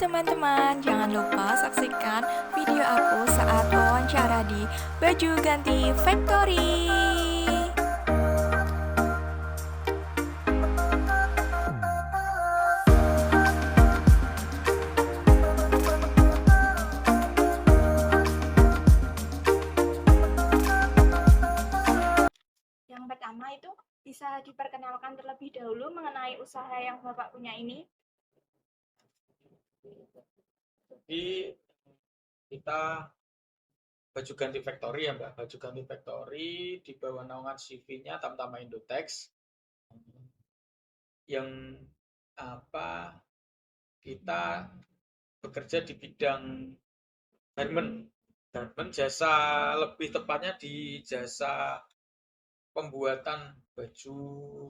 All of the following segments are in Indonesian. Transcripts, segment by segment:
teman-teman, jangan lupa saksikan video aku saat wawancara di Baju Ganti Factory. Yang pertama itu bisa diperkenalkan terlebih dahulu mengenai usaha yang Bapak punya ini. Jadi kita Baju Ganti Factory ya Mbak, Baju Ganti Factory di bawah naungan CV-nya Tamtama Indotex yang kita bekerja di bidang garment jasa, lebih tepatnya di jasa pembuatan baju,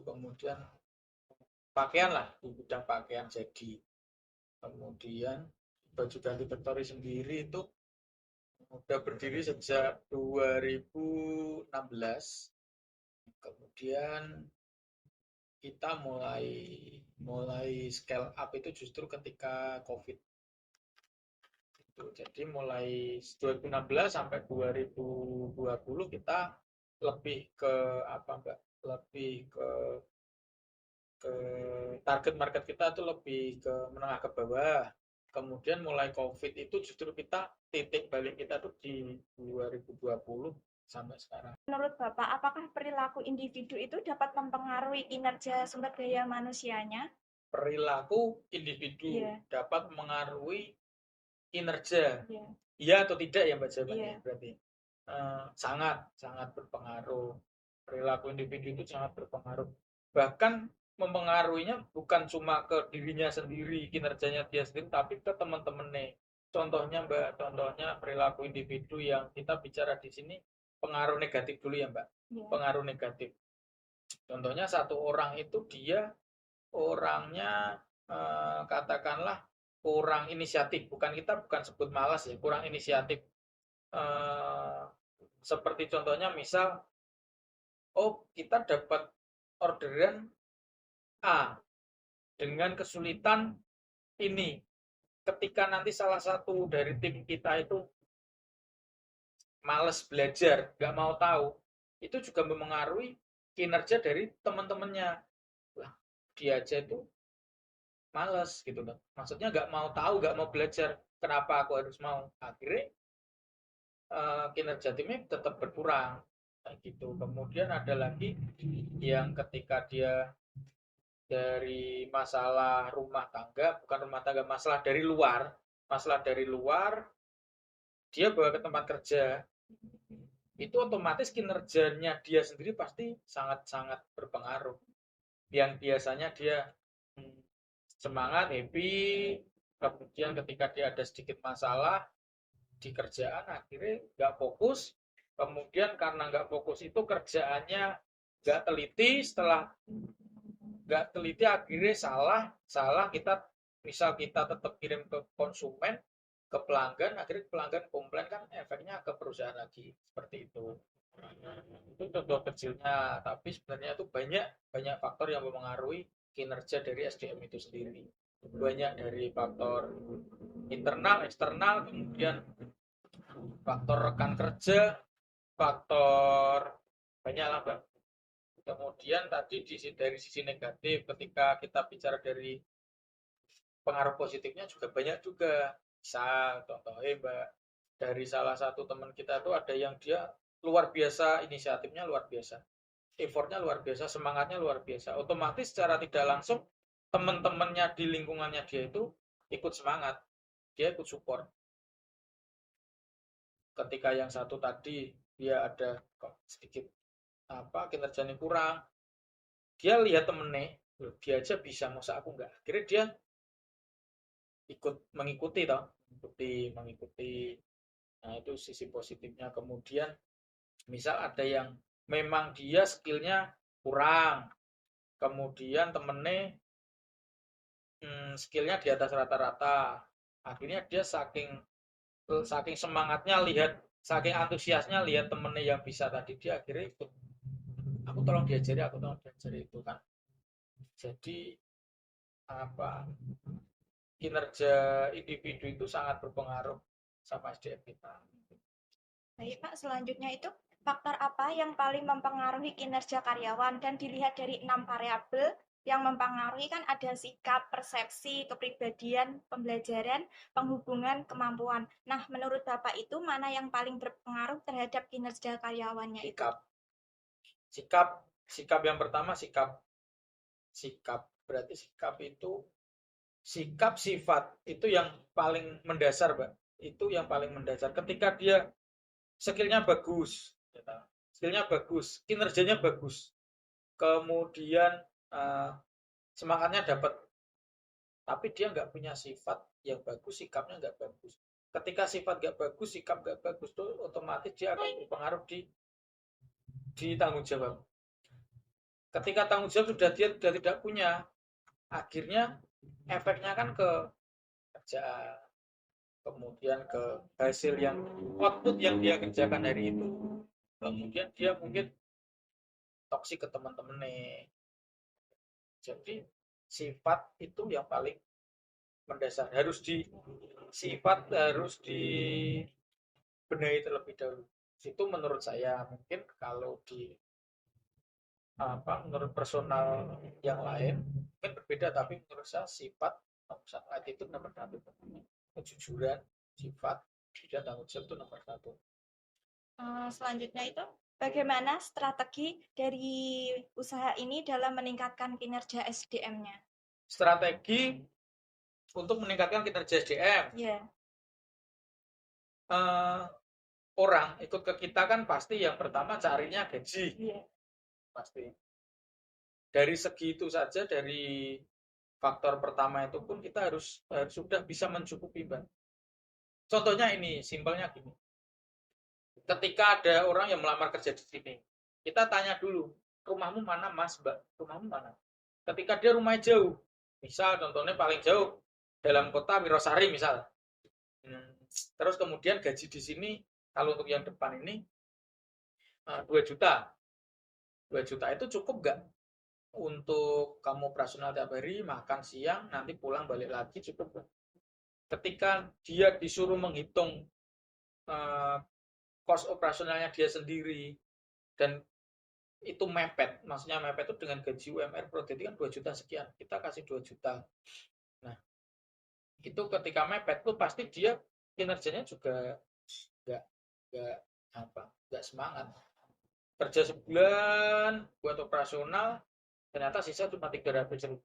kemudian pakaian lah, di bidang pakaian. Jadi kemudian Baju Ganti Factory sendiri itu udah berdiri sejak 2016. Kemudian kita mulai scale up itu justru ketika COVID. Jadi mulai 2016 sampai 2020 kita lebih ke Mbak? Lebih ke target market kita tuh lebih ke menengah ke bawah. Kemudian mulai COVID itu justru kita titik balik kita tuh di 2020 sampai sekarang. Menurut Bapak, apakah perilaku individu itu dapat mempengaruhi kinerja sumber daya manusianya? Perilaku individu dapat mengaruhi kinerja. Iya atau tidak ya Mbak jawabannya? Berarti sangat berpengaruh. Perilaku individu itu sangat berpengaruh. Bahkan mempengaruhinya bukan cuma ke dirinya sendiri, kinerjanya dia sendiri, tapi ke teman-temannya. Contohnya Mbak, perilaku individu yang kita bicara di sini pengaruh negatif dulu ya Mbak. Pengaruh negatif. Contohnya satu orang itu dia orangnya katakanlah kurang inisiatif. Bukan sebut malas ya, kurang inisiatif. Seperti contohnya misal, kita dapat orderan A dengan kesulitan ini. Ketika nanti salah satu dari tim kita itu males belajar, nggak mau tahu, itu juga mempengaruhi kinerja dari teman-temannya. Lah, dia aja itu males gitu loh. Maksudnya nggak mau tahu, nggak mau belajar. Kenapa aku harus mau? Akhirnya kinerja timnya tetap berkurang. Kayak gitu. Kemudian ada lagi yang ketika dia dari masalah rumah tangga, bukan rumah tangga, masalah dari luar, dia bawa ke tempat kerja, itu otomatis kinerjanya dia sendiri pasti sangat-sangat berpengaruh. Yang biasanya dia semangat, happy, kemudian ketika dia ada sedikit masalah di kerjaan, akhirnya nggak fokus, kemudian karena nggak fokus itu kerjaannya nggak teliti, setelah nggak teliti akhirnya salah kita, misal kita tetap kirim ke konsumen, ke pelanggan, akhirnya pelanggan komplain, kan efeknya ke perusahaan lagi. Seperti itu contoh kecilnya, tapi sebenarnya itu banyak faktor yang mempengaruhi kinerja dari SDM itu sendiri. Banyak dari faktor internal, eksternal, kemudian faktor rekan kerja, faktor banyak lah Mbak. Kemudian tadi dari sisi negatif, ketika kita bicara dari pengaruh positifnya juga banyak juga. Misal contohnya Mbak, dari salah satu teman kita tuh ada yang dia luar biasa, inisiatifnya luar biasa, effortnya luar biasa, semangatnya luar biasa. Otomatis secara tidak langsung teman-temannya di lingkungannya dia itu ikut semangat, dia ikut support. Ketika yang satu tadi dia ada sedikit kinerjanya kurang, dia lihat temennya, dia aja bisa, masa aku enggak? Akhirnya dia mengikuti. Nah, itu sisi positifnya. Kemudian misal ada yang memang dia skillnya kurang, kemudian temennya skillnya di atas rata-rata, akhirnya dia saking semangatnya lihat, saking antusiasnya lihat temennya yang bisa tadi, dia akhirnya ikut, aku tolong diajari itu kan. Jadi kinerja individu itu sangat berpengaruh sama SDM kita. Baik Pak, selanjutnya itu faktor apa yang paling mempengaruhi kinerja karyawan dan dilihat dari 6 variabel yang mempengaruhi kan ada sikap, persepsi, kepribadian, pembelajaran, penghubungan, kemampuan. Nah, menurut Bapak itu mana yang paling berpengaruh terhadap kinerja karyawannya itu? Sikap, sikap, sikap yang pertama sikap berarti sikap itu sikap sifat itu yang paling mendasar, Mbak. Itu yang paling mendasar. Ketika dia skillnya bagus, skillnya bagus, kinerjanya bagus, kemudian uh, semangatnya dapat, tapi dia nggak punya sifat yang bagus, sikapnya nggak bagus. Ketika sifat nggak bagus, sikap nggak bagus, tuh otomatis dia akan berpengaruh di tanggung jawab. Ketika tanggung jawab dia tidak punya, akhirnya efeknya kan ke kerjaan, kemudian ke hasil yang output yang dia kerjakan hari itu, kemudian dia mungkin toksik ke teman-temannya. Jadi sifat itu yang paling mendasar, harus dibenahi terlebih dahulu. Itu menurut saya. Mungkin kalau menurut personal yang lain mungkin berbeda, tapi menurut saya sifat nomor satu, attitude nomor satu, kejujuran, sifat dan tanggung jawab itu nomor satu. Selanjutnya itu bagaimana strategi dari usaha ini dalam meningkatkan kinerja SDM-nya? Strategi untuk meningkatkan kinerja SDM. Ya. Orang ikut ke kita kan pasti yang pertama carinya gaji. Pasti. Dari segi itu saja, dari faktor pertama itu pun kita harus sudah bisa mencukupi, Mbak. Contohnya ini, simpelnya gini. Ketika ada orang yang melamar kerja di sini, kita tanya dulu, rumahmu mana, Mas, Mbak? Rumahmu mana? Ketika dia rumahnya jauh, misal contohnya paling jauh dalam kota Wirosari misal. Terus kemudian gaji di sini kalau untuk yang depan ini 2 juta. 2 juta itu cukup nggak untuk kamu operasional tiap hari, makan siang, nanti pulang balik lagi, cukup nggak? Ketika dia disuruh menghitung cost operasionalnya dia sendiri dan itu mepet, maksudnya mepet itu dengan gaji UMR per detik kan 2 juta sekian, kita kasih 2 juta. Nah, itu ketika mepet tuh pasti dia kinerjanya juga nggak semangat. Kerja sebulan buat operasional, ternyata sisa cuma 300.000.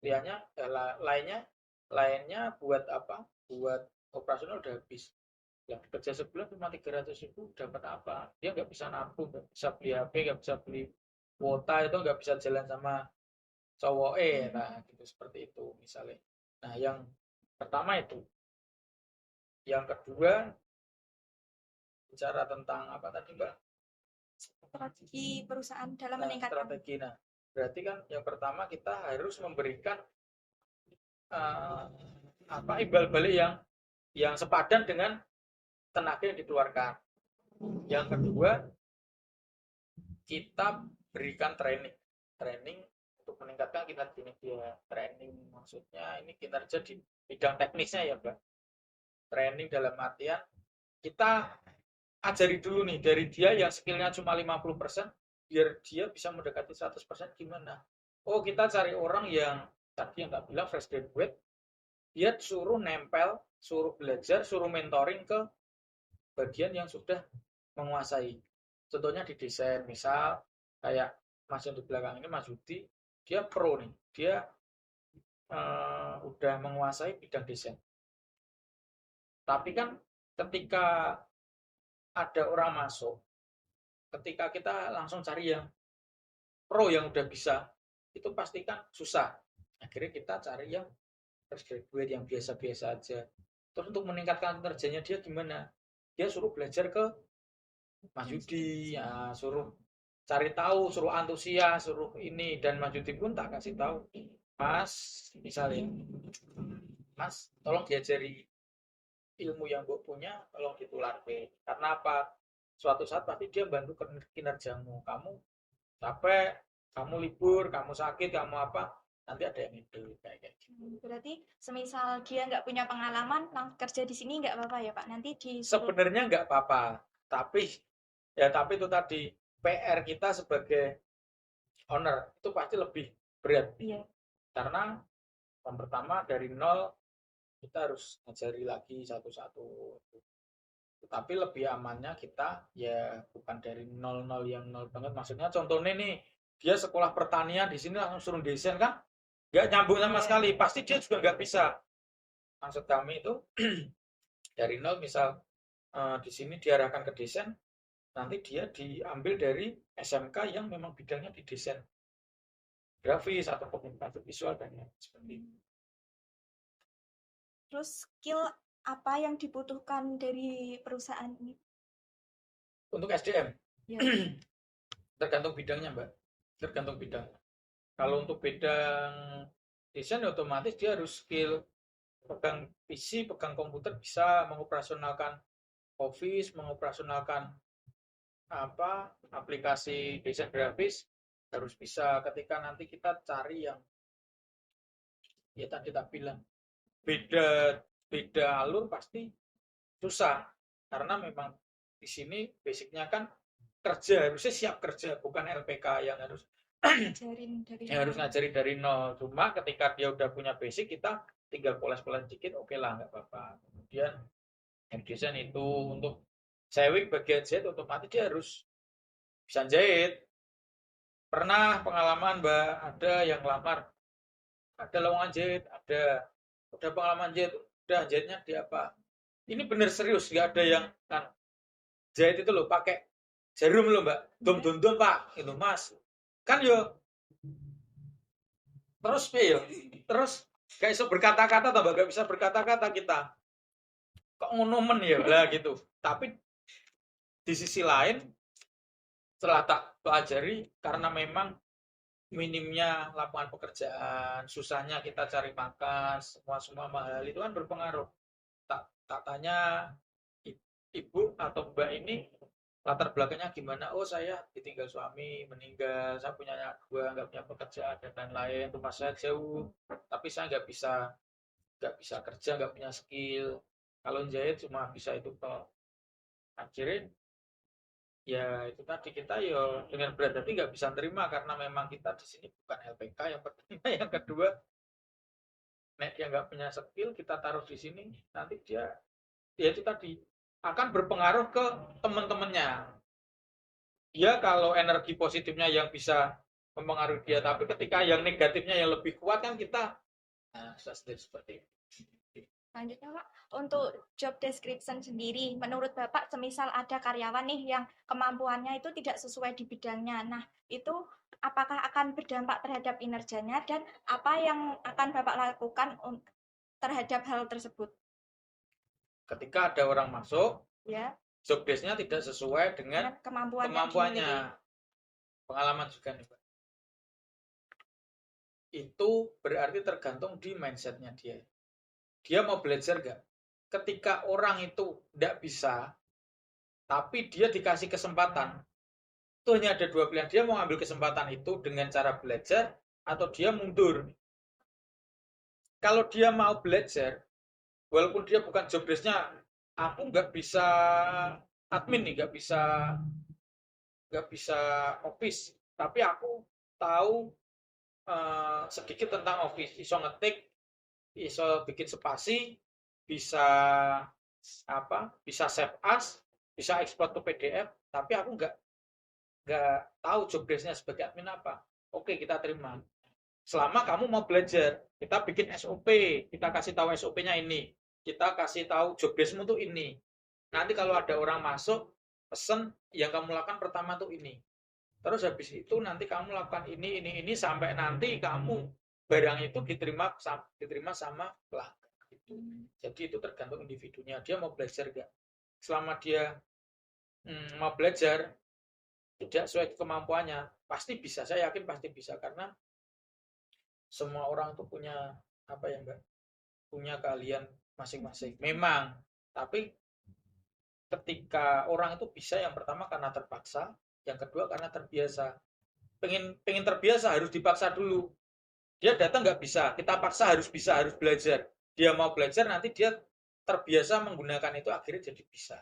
Lainnya buat apa? Buat operasional udah habis. Ya, kerja sebulan cuma 300.000 dapat apa? Dia nggak bisa nabung, nggak bisa beli HP, nggak bisa beli kuota, itu nggak bisa jalan sama cowok, nah gitu, seperti itu misalnya. Nah, yang pertama itu. Yang kedua, bicara tentang apa tadi, Mbak? Strategi perusahaan dalam meningkatkan. Strategi. Nah, berarti kan yang pertama kita harus memberikan imbal balik yang sepadan dengan tenaga yang dikeluarkan. Yang kedua, kita berikan training untuk meningkatkan kinerja dia. Training maksudnya ini kinerja di bidang teknisnya ya, Mbak. Training dalam artian kita ajari dulu nih dari dia yang skillnya cuma 50%, biar dia bisa mendekati 100% gimana. Oh, kita cari orang yang tadi yang tak bilang fresh graduate, dia suruh nempel, suruh belajar, suruh mentoring ke bagian yang sudah menguasai. Contohnya di desain, misal kayak Mas yang di belakang ini, Mas Yudi, dia pro nih, dia udah menguasai bidang desain. Tapi kan ketika ada orang masuk, ketika kita langsung cari yang pro yang udah bisa, itu pasti kan susah. Akhirnya kita cari yang fresh graduate yang biasa-biasa aja. Terus untuk meningkatkan kinerjanya dia gimana? Dia suruh belajar ke Mas Yudi, ya, suruh cari tahu, suruh antusias, suruh ini, dan Mas Yudi pun tak kasih tahu, Mas, misalnya, Mas, tolong diajari ilmu yang gue punya, tolong ditular ke. Karena apa? Suatu saat pasti dia bantu kinerjamu. Kamu capek, kamu libur, kamu sakit, kamu apa? nanti ada yang itu kayak gitu. Berarti semisal dia nggak punya pengalaman, kerja di sini nggak apa-apa ya Pak? Nanti disuruh. Sebenarnya nggak apa-apa, tapi itu tadi PR kita sebagai owner itu pasti lebih berat Iya. karena yang pertama dari nol kita harus ngajari lagi satu-satu. Tapi lebih amannya kita ya bukan dari nol yang nol banget. Maksudnya contohnya nih, dia sekolah pertanian di sini langsung suruh desain kan? Nggak nyambung sama sekali. Pasti dia juga nggak bisa. Maksud kami itu dari nol misal di sini diarahkan ke desain, nanti dia diambil dari SMK yang memang bidangnya di desain grafis atau komunikasi visual dan seperti itu. Terus skill apa yang dibutuhkan dari perusahaan ini? Untuk SDM, Ya. tergantung bidangnya Mbak, tergantung bidang. Kalau untuk bidang desain otomatis dia harus skill pegang PC, pegang komputer, bisa mengoperasionalkan Office, mengoperasionalkan aplikasi desain grafis, harus bisa. Ketika nanti kita cari yang ya tadi tak bilang beda alur pasti susah karena memang di sini basicnya kan kerja, harusnya siap kerja, bukan LPK yang harus ngajari dari nol. Cuma ketika dia udah punya basic, kita tinggal poles-poles dikit, oke lah, nggak apa-apa. Kemudian yang desain itu untuk sewing bagian jahit, otomatis dia harus bisa jahit. Pernah pengalaman Mbak, ada yang lamar, ada lowongan jahit, udah pengalaman jahit, udah jahitnya di apa? Ini bener serius, nggak ada yang kan jahit itu loh pakai jarum loh Mbak, dom Pak, itu Mas. Kan yo terus yo terus gak bisa berkata-kata tambah gak bisa berkata-kata kita. Kok ngonomen ya lah gitu. Tapi di sisi lain setelah tak pelajari karena memang minimnya lapangan pekerjaan, susahnya kita cari makan, semua mahal itu kan berpengaruh. Tak tanya ibu atau mbak ini latar belakangnya gimana. Oh saya ditinggal suami, meninggal, saya punya anak dua, nggak punya pekerjaan dan lain-lain, rumah saya jauh, tapi saya nggak bisa kerja, nggak punya skill. Kalau jahit cuma bisa itu toh. Akhirnya ya itu tadi kita ya dengan berat hati nggak bisa terima karena memang kita di sini bukan LPK yang pertama. Yang kedua, nek dia nggak punya skill kita taruh di sini, nanti dia ya itu tadi akan berpengaruh ke teman-temannya. Dia kalau energi positifnya yang bisa mempengaruhi dia, tapi ketika yang negatifnya yang lebih kuat kan kita seperti itu. Selanjutnya Pak, untuk job description sendiri, menurut Bapak semisal ada karyawan nih yang kemampuannya itu tidak sesuai di bidangnya, nah itu apakah akan berdampak terhadap kinerjanya dan apa yang akan Bapak lakukan terhadap hal tersebut? Ketika ada orang masuk, Ya, job desk-nya tidak sesuai dengan kemampuannya. Pengalaman juga nih Pak. Itu berarti tergantung di mindset-nya dia. Dia mau belajar nggak? Ketika orang itu tidak bisa, tapi dia dikasih kesempatan, itu hanya ada dua pilihan. Dia mau ambil kesempatan itu dengan cara belajar, atau dia mundur. Kalau dia mau belajar, walaupun dia bukan job desk-nya, aku nggak bisa admin nih, nggak bisa office, tapi aku tahu sedikit tentang office, iso ngetik, iso bikin spasi, bisa save as, bisa ekspor ke PDF, tapi aku nggak tahu job desk-nya sebagai admin apa. Oke, kita terima. Selama kamu mau belajar, kita bikin SOP, kita kasih tahu SOP-nya ini, kita kasih tahu job desk-mu tuh ini. Nanti kalau ada orang masuk, pesen, yang kamu lakukan pertama tuh ini. Terus habis itu nanti kamu lakukan ini sampai nanti kamu barang itu diterima sama pelanggan. Jadi itu tergantung individunya. Dia mau belajar nggak? Selama dia mau belajar tidak sesuai kemampuannya, pasti bisa. Saya yakin pasti bisa karena semua orang tuh punya Mbak? Punya keahlian masing-masing. Memang, tapi ketika orang itu bisa, yang pertama karena terpaksa, yang kedua karena terbiasa. Pengen terbiasa harus dipaksa dulu. Dia datang nggak bisa, kita paksa harus bisa, harus belajar. Dia mau belajar, nanti dia terbiasa menggunakan itu, akhirnya jadi bisa.